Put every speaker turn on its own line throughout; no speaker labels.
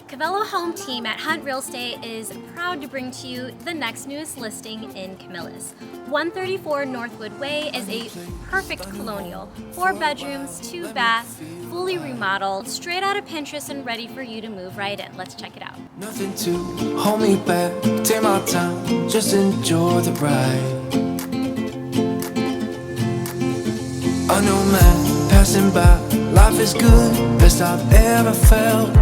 Kawelo Home Team at Hunt Real Estate is proud to bring to you the next newest listing in Camillus. 134 Northwood Way is a perfect colonial, 4 bedrooms, 2 baths, fully remodeled, straight out of Pinterest and ready for you to move right in. Let's check it out.
Nothing to hold me back, take my time, just enjoy the ride. I know man passing by, life is good, best I've ever felt.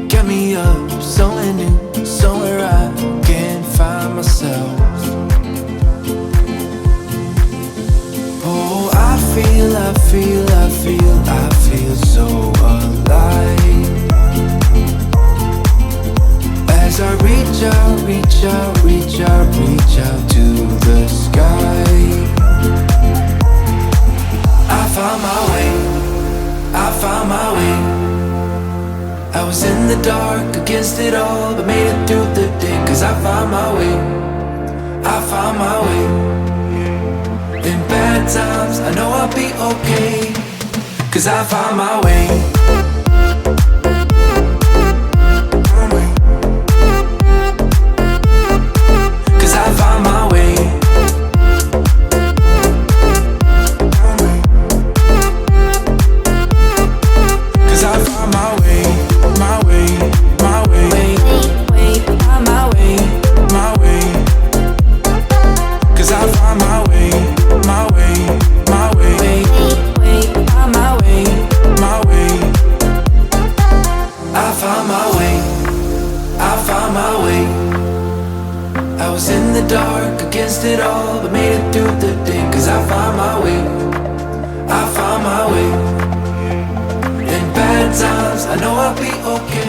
Get me up, somewhere new, somewhere I can find myself. Oh, I feel so alive. As I reach out to the sky. I found my way. I was in the dark against it all, but made it through the day. Cause I found my way. In bad times, I know I'll be okay. Cause I found my way. Cause I found my way. Cause I found my way. My way. My way. My way. My way. Cause I found my way. My way. My way. My way. My way. I found my way. I found my way. I was in the dark against it all, but made it through the day. Cause I found my way. I found my way. In bad times, I know I'll be okay.